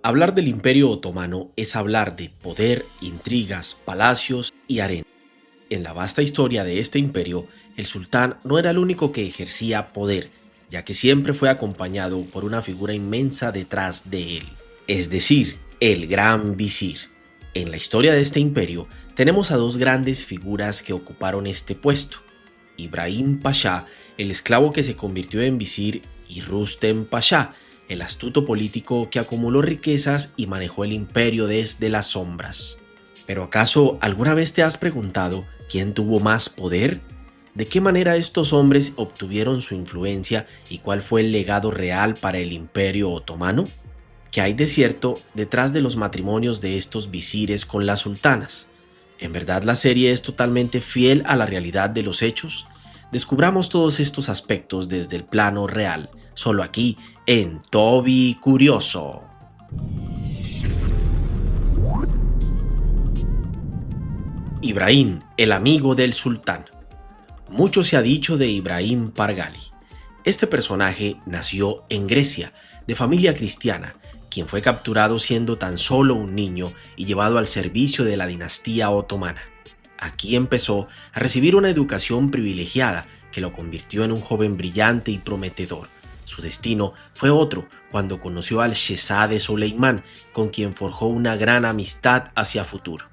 Hablar del Imperio Otomano es hablar de poder, intrigas, palacios y arena. En la vasta historia de este imperio, el sultán no era el único que ejercía poder, ya que siempre fue acompañado por una figura inmensa detrás de él, es decir, el gran visir. En la historia de este imperio tenemos a dos grandes figuras que ocuparon este puesto: Ibrahim Pasha, el esclavo que se convirtió en visir, y Rustem Pasha, el astuto político que acumuló riquezas y manejó el imperio desde las sombras. ¿Pero acaso alguna vez te has preguntado quién tuvo más poder? ¿De qué manera estos hombres obtuvieron su influencia y cuál fue el legado real para el Imperio Otomano? ¿Qué hay de cierto detrás de los matrimonios de estos visires con las sultanas? ¿En verdad la serie es totalmente fiel a la realidad de los hechos? Descubramos todos estos aspectos desde el plano real, solo aquí en Toby Curioso. Ibrahim, el amigo del sultán. Mucho se ha dicho de Ibrahim Pargali. Este personaje nació en Grecia, de familia cristiana, quien fue capturado siendo tan solo un niño y llevado al servicio de la dinastía otomana. Aquí empezó a recibir una educación privilegiada que lo convirtió en un joven brillante y prometedor. Su destino fue otro cuando conoció al Shehzade Soleimán, con quien forjó una gran amistad hacia futuro.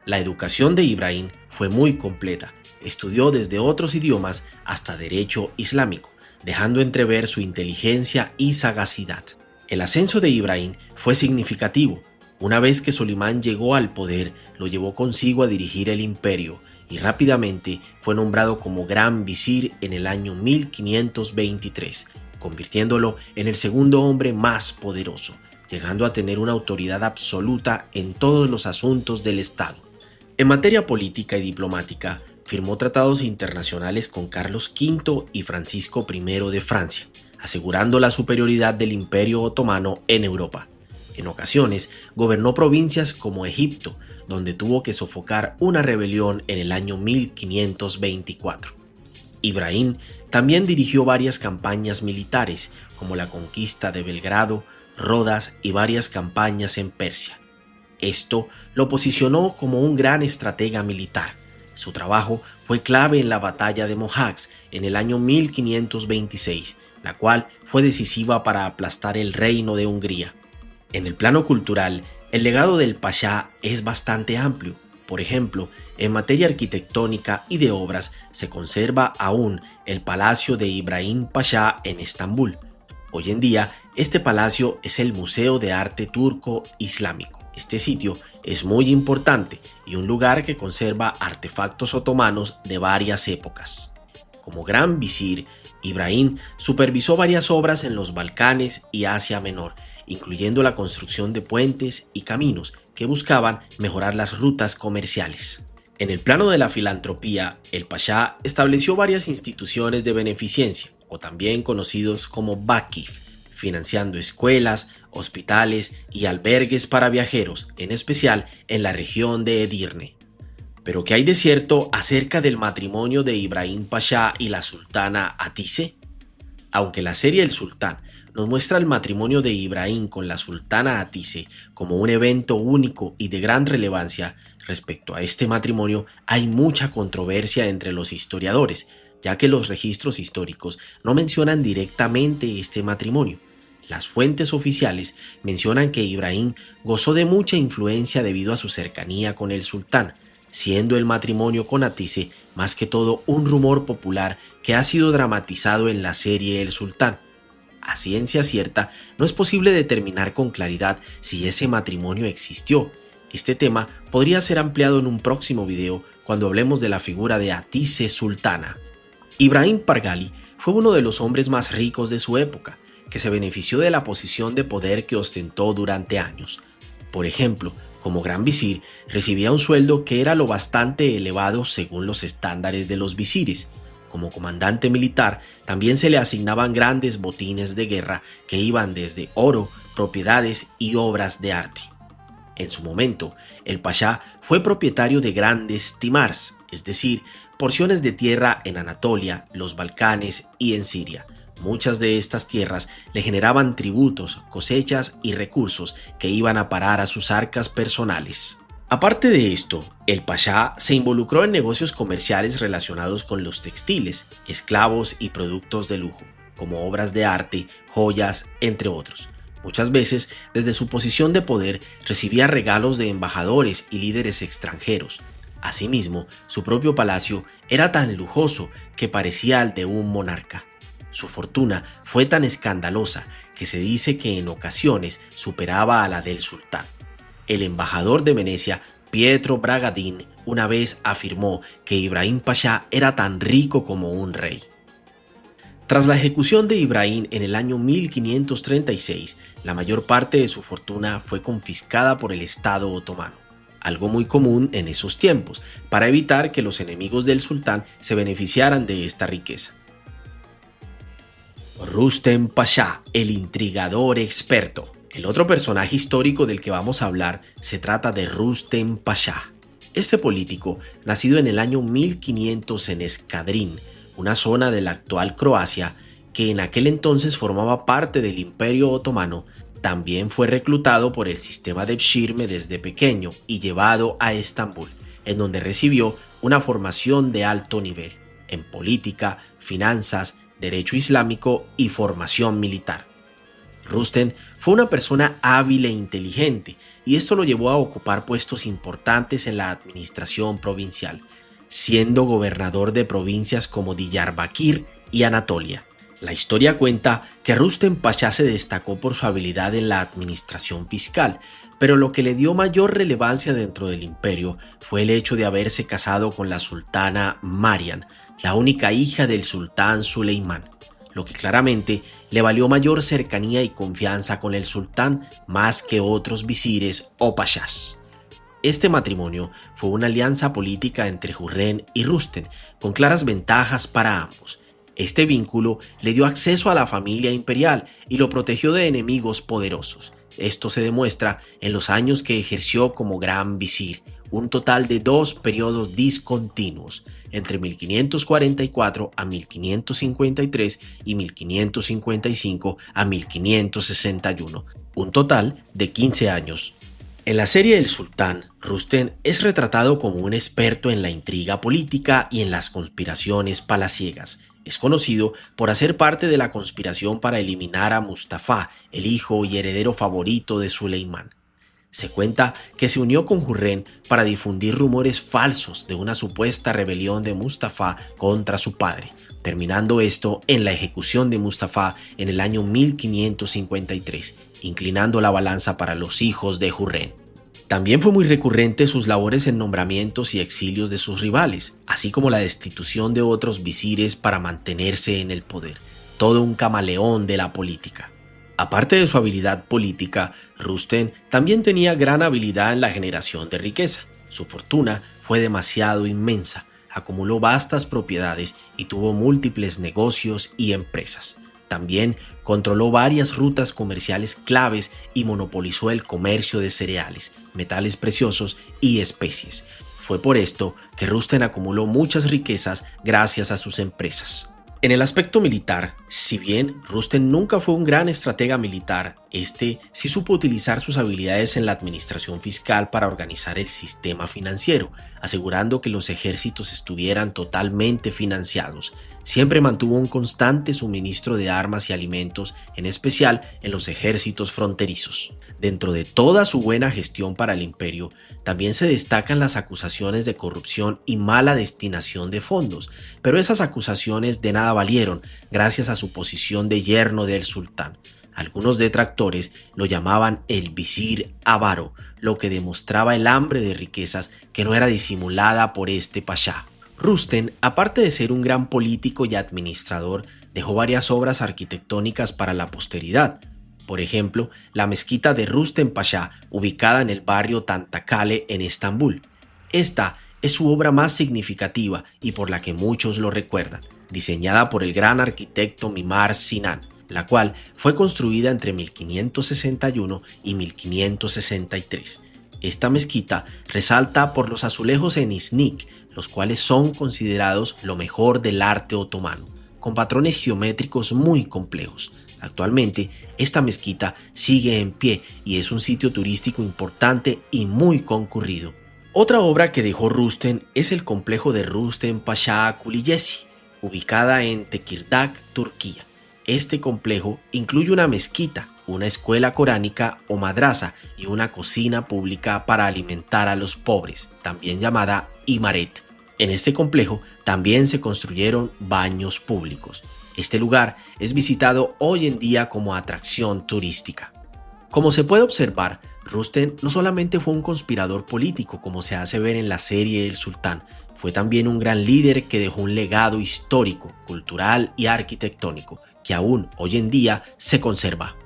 La educación de Ibrahim fue muy completa. Estudió desde otros idiomas hasta derecho islámico, dejando entrever su inteligencia y sagacidad. El ascenso de Ibrahim fue significativo. Una vez que Solimán llegó al poder, lo llevó consigo a dirigir el imperio y rápidamente fue nombrado como gran visir en el año 1523, convirtiéndolo en el segundo hombre más poderoso, llegando a tener una autoridad absoluta en todos los asuntos del Estado. En materia política y diplomática, firmó tratados internacionales con Carlos V y Francisco I de Francia, asegurando la superioridad del Imperio Otomano en Europa. En ocasiones, gobernó provincias como Egipto, donde tuvo que sofocar una rebelión en el año 1524. Ibrahim también dirigió varias campañas militares, como la conquista de Belgrado, Rodas y varias campañas en Persia. Esto lo posicionó como un gran estratega militar. Su trabajo fue clave en la batalla de Mohacs en el año 1526, la cual fue decisiva para aplastar el reino de Hungría. En el plano cultural, el legado del Pasha es bastante amplio. Por ejemplo, en materia arquitectónica y de obras se conserva aún el Palacio de Ibrahim Pasha en Estambul. Hoy en día, este palacio es el Museo de Arte Turco Islámico. Este sitio es muy importante y un lugar que conserva artefactos otomanos de varias épocas. Como gran visir, Ibrahim supervisó varias obras en los Balcanes y Asia Menor, incluyendo la construcción de puentes y caminos que buscaban mejorar las rutas comerciales. En el plano de la filantropía, el Pasha estableció varias instituciones de beneficencia, o también conocidos como Vakif, financiando escuelas, hospitales y albergues para viajeros, en especial en la región de Edirne. ¿Pero qué hay de cierto acerca del matrimonio de Ibrahim Pasha y la sultana Hatice? Aunque la serie El Sultán nos muestra el matrimonio de Ibrahim con la sultana Hatice como un evento único y de gran relevancia, respecto a este matrimonio hay mucha controversia entre los historiadores, ya que los registros históricos no mencionan directamente este matrimonio. Las fuentes oficiales mencionan que Ibrahim gozó de mucha influencia debido a su cercanía con el sultán, siendo el matrimonio con Hatice más que todo un rumor popular que ha sido dramatizado en la serie El Sultán. A ciencia cierta, no es posible determinar con claridad si ese matrimonio existió. Este tema podría ser ampliado en un próximo video cuando hablemos de la figura de Hatice Sultana. Ibrahim Pargali fue uno de los hombres más ricos de su época, que se benefició de la posición de poder que ostentó durante años. Por ejemplo, como gran visir, recibía un sueldo que era lo bastante elevado según los estándares de los visires. Como comandante militar, también se le asignaban grandes botines de guerra que iban desde oro, propiedades y obras de arte. En su momento, el Pasha fue propietario de grandes timars, es decir, porciones de tierra en Anatolia, los Balcanes y en Siria, Muchas de estas tierras le generaban tributos, cosechas y recursos que iban a parar a sus arcas personales. Aparte de esto, el pashá se involucró en negocios comerciales relacionados con los textiles, esclavos y productos de lujo, como obras de arte, joyas, entre otros. Muchas veces, desde su posición de poder, recibía regalos de embajadores y líderes extranjeros. Asimismo, su propio palacio era tan lujoso que parecía el de un monarca. Su fortuna fue tan escandalosa que se dice que en ocasiones superaba a la del sultán. El embajador de Venecia, Pietro Bragadin, una vez afirmó que Ibrahim Pasha era tan rico como un rey. Tras la ejecución de Ibrahim en el año 1536, la mayor parte de su fortuna fue confiscada por el Estado otomano, algo muy común en esos tiempos, para evitar que los enemigos del sultán se beneficiaran de esta riqueza. Rustem Pasha, el intrigador experto. El otro personaje histórico del que vamos a hablar se trata de Rustem Pasha. Este político, nacido en el año 1500 en Escadrín, una zona de la actual Croacia, que en aquel entonces formaba parte del Imperio Otomano, también fue reclutado por el sistema de Pshirme desde pequeño y llevado a Estambul, en donde recibió una formación de alto nivel en política, finanzas, derecho islámico y formación militar. Rustem fue una persona hábil e inteligente, y esto lo llevó a ocupar puestos importantes en la administración provincial, siendo gobernador de provincias como Diyarbakir y Anatolia. La historia cuenta que Rustem Pasha se destacó por su habilidad en la administración fiscal, pero lo que le dio mayor relevancia dentro del imperio fue el hecho de haberse casado con la sultana Mariam, la única hija del sultán Suleimán, lo que claramente le valió mayor cercanía y confianza con el sultán más que otros visires o pashás. Este matrimonio fue una alianza política entre Hürrem y Rustem, con claras ventajas para ambos. Este vínculo le dio acceso a la familia imperial y lo protegió de enemigos poderosos. Esto se demuestra en los años que ejerció como gran visir, un total de 2 periodos discontinuos, entre 1544 a 1553 y 1555 a 1561, un total de 15 años. En la serie El Sultán, Rustem es retratado como un experto en la intriga política y en las conspiraciones palaciegas. Es conocido por hacer parte de la conspiración para eliminar a Mustafa, el hijo y heredero favorito de Suleimán. Se cuenta que se unió con Hürrem para difundir rumores falsos de una supuesta rebelión de Mustafa contra su padre, terminando esto en la ejecución de Mustafa en el año 1553, inclinando la balanza para los hijos de Hürrem. También fue muy recurrente sus labores en nombramientos y exilios de sus rivales, así como la destitución de otros visires para mantenerse en el poder, todo un camaleón de la política. Aparte de su habilidad política, Rustem también tenía gran habilidad en la generación de riqueza. Su fortuna fue demasiado inmensa, acumuló vastas propiedades y tuvo múltiples negocios y empresas. También controló varias rutas comerciales claves y monopolizó el comercio de cereales, metales preciosos y especies. Fue por esto que Rustem acumuló muchas riquezas gracias a sus empresas. En el aspecto militar, si bien Rustem nunca fue un gran estratega militar, sí supo utilizar sus habilidades en la administración fiscal para organizar el sistema financiero, asegurando que los ejércitos estuvieran totalmente financiados. Siempre mantuvo un constante suministro de armas y alimentos, en especial en los ejércitos fronterizos. Dentro de toda su buena gestión para el imperio, también se destacan las acusaciones de corrupción y mala destinación de fondos, pero esas acusaciones de nada valieron gracias a su posición de yerno del sultán. Algunos detractores lo llamaban el visir avaro, lo que demostraba el hambre de riquezas que no era disimulada por este pashá. Rustem, aparte de ser un gran político y administrador, dejó varias obras arquitectónicas para la posteridad. Por ejemplo, la mezquita de Rustem Pasha, ubicada en el barrio Tantakale en Estambul. Esta es su obra más significativa y por la que muchos lo recuerdan, diseñada por el gran arquitecto Mimar Sinan, la cual fue construida entre 1561 y 1563. Esta mezquita resalta por los azulejos en iznik, los cuales son considerados lo mejor del arte otomano. con patrones geométricos muy complejos. Actualmente, esta mezquita sigue en pie y es un sitio turístico importante y muy concurrido. Otra obra que dejó Rüstem es el complejo de Rüstem Paşa Kulesi, ubicada en Tekirdağ, Turquía. Este complejo incluye una mezquita, una escuela coránica o madrasa y una cocina pública para alimentar a los pobres, también llamada imaret. En este complejo también se construyeron baños públicos. Este lugar es visitado hoy en día como atracción turística. Como se puede observar, Rüstem no solamente fue un conspirador político como se hace ver en la serie El Sultán, fue también un gran líder que dejó un legado histórico, cultural y arquitectónico que aún hoy en día se conserva.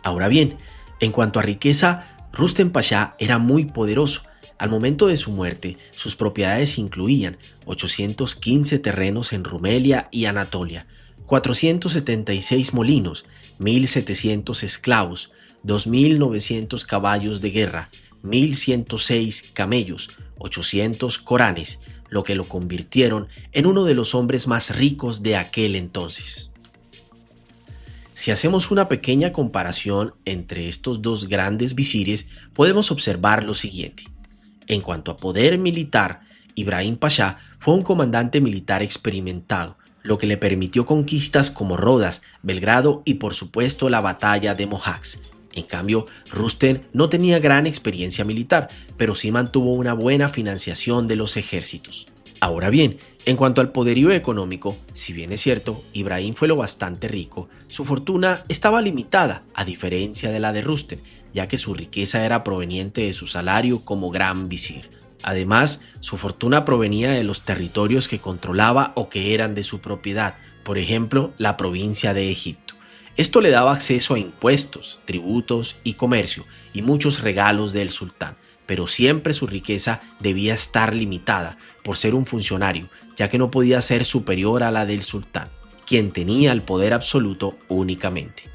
Ahora bien, en cuanto a riqueza, Rüstem Pasha era muy poderoso. Al momento de su muerte, sus propiedades incluían 815 terrenos en Rumelia y Anatolia, 476 molinos, 1.700 esclavos, 2.900 caballos de guerra, 1.106 camellos, 800 coranes, lo que lo convirtieron en uno de los hombres más ricos de aquel entonces. Si hacemos una pequeña comparación entre estos dos grandes visires, podemos observar lo siguiente. En cuanto a poder militar, Ibrahim Pasha fue un comandante militar experimentado, lo que le permitió conquistas como Rodas, Belgrado y por supuesto la batalla de Mohacs. En cambio, Rüstem no tenía gran experiencia militar, pero sí mantuvo una buena financiación de los ejércitos. Ahora bien, en cuanto al poderío económico, si bien es cierto, Ibrahim fue lo bastante rico, su fortuna estaba limitada, a diferencia de la de Rüstem, ya que su riqueza era proveniente de su salario como gran visir. Además, su fortuna provenía de los territorios que controlaba o que eran de su propiedad, por ejemplo, la provincia de Egipto. Esto le daba acceso a impuestos, tributos y comercio, y muchos regalos del sultán, pero siempre su riqueza debía estar limitada por ser un funcionario, ya que no podía ser superior a la del sultán, quien tenía el poder absoluto únicamente.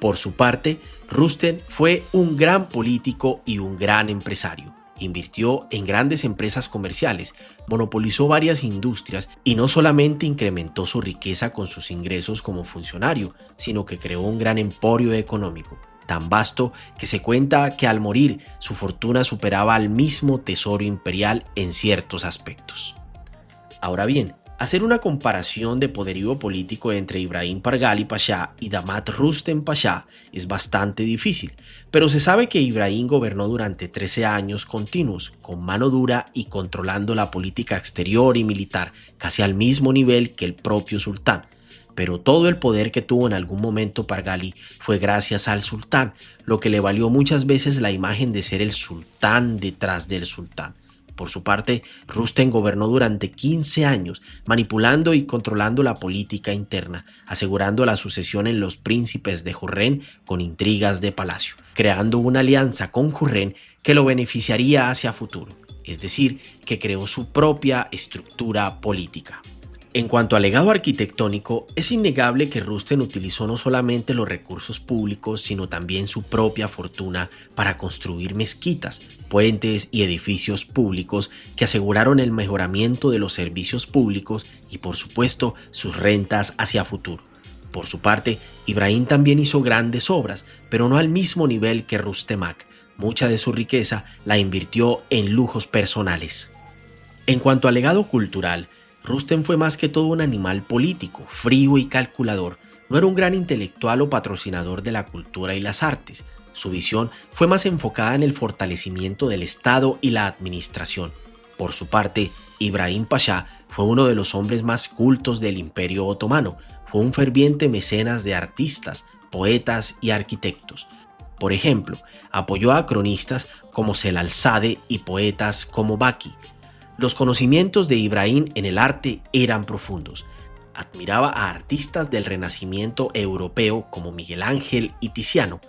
Por su parte, Rüstem fue un gran político y un gran empresario. Invirtió en grandes empresas comerciales, monopolizó varias industrias y no solamente incrementó su riqueza con sus ingresos como funcionario, sino que creó un gran emporio económico, tan vasto que se cuenta que al morir su fortuna superaba al mismo tesoro imperial en ciertos aspectos. Ahora bien, hacer una comparación de poderío político entre Ibrahim Pargali Pasha y Damat Rüstem Pasha es bastante difícil, pero se sabe que Ibrahim gobernó durante 13 años continuos, con mano dura y controlando la política exterior y militar, casi al mismo nivel que el propio sultán. Pero todo el poder que tuvo en algún momento Pargali fue gracias al sultán, lo que le valió muchas veces la imagen de ser el sultán detrás del sultán. Por su parte, Rüstem gobernó durante 15 años, manipulando y controlando la política interna, asegurando la sucesión en los príncipes de Hürrem con intrigas de palacio, creando una alianza con Hürrem que lo beneficiaría hacia futuro, es decir, que creó su propia estructura política. En cuanto al legado arquitectónico, es innegable que Rüstem utilizó no solamente los recursos públicos, sino también su propia fortuna para construir mezquitas, puentes y edificios públicos que aseguraron el mejoramiento de los servicios públicos y, por supuesto, sus rentas hacia futuro. Por su parte, Ibrahim también hizo grandes obras, pero no al mismo nivel que Rüstemak. Mucha de su riqueza la invirtió en lujos personales. En cuanto al legado cultural, Rüstem fue más que todo un animal político, frío y calculador. No era un gran intelectual o patrocinador de la cultura y las artes. Su visión fue más enfocada en el fortalecimiento del Estado y la administración. Por su parte, Ibrahim Pasha fue uno de los hombres más cultos del Imperio Otomano. Fue un ferviente mecenas de artistas, poetas y arquitectos. Por ejemplo, apoyó a cronistas como Selalzade y poetas como Baki. Los conocimientos de Ibrahim en el arte eran profundos. Admiraba a artistas del Renacimiento europeo como Miguel Ángel y Tiziano.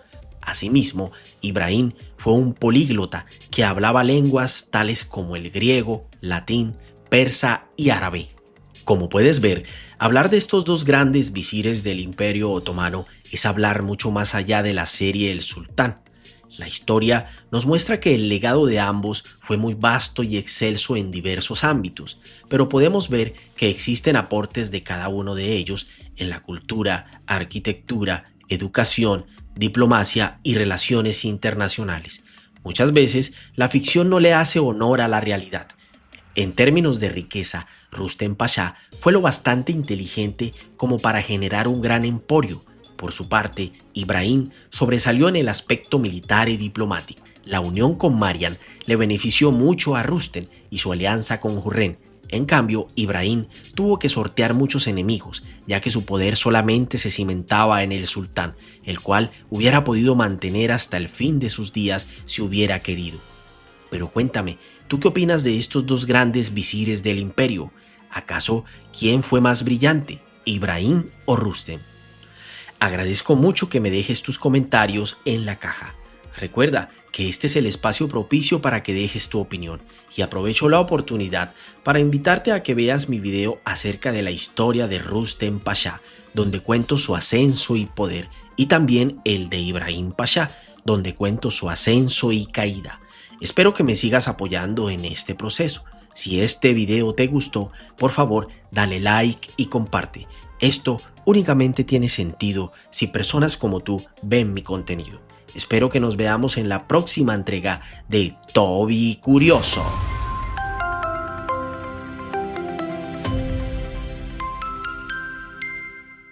Asimismo, Ibrahim fue un políglota que hablaba lenguas tales como el griego, latín, persa y árabe. Como puedes ver, hablar de estos dos grandes visires del Imperio Otomano es hablar mucho más allá de la serie El Sultán. La historia nos muestra que el legado de ambos fue muy vasto y excelso en diversos ámbitos, pero podemos ver que existen aportes de cada uno de ellos en la cultura, arquitectura, educación, diplomacia y relaciones internacionales. Muchas veces la ficción no le hace honor a la realidad. En términos de riqueza, Rustem Pasha fue lo bastante inteligente como para generar un gran emporio. Por su parte, Ibrahim sobresalió en el aspecto militar y diplomático. La unión con Marian le benefició mucho a Rustem y su alianza con Hürrem. En cambio, Ibrahim tuvo que sortear muchos enemigos, ya que su poder solamente se cimentaba en el sultán, el cual hubiera podido mantener hasta el fin de sus días si hubiera querido. Pero cuéntame, ¿tú qué opinas de estos dos grandes visires del imperio? ¿Acaso quién fue más brillante, Ibrahim o Rustem? Agradezco mucho que me dejes tus comentarios en la caja. Recuerda que este es el espacio propicio para que dejes tu opinión y aprovecho la oportunidad para invitarte a que veas mi video acerca de la historia de Rustem Pasha, donde cuento su ascenso y poder, y también el de Ibrahim Pasha, donde cuento su ascenso y caída. Espero que me sigas apoyando en este proceso. Si este video te gustó, por favor, dale like y comparte. Esto únicamente tiene sentido si personas como tú ven mi contenido. Espero que nos veamos en la próxima entrega de Toby Curioso.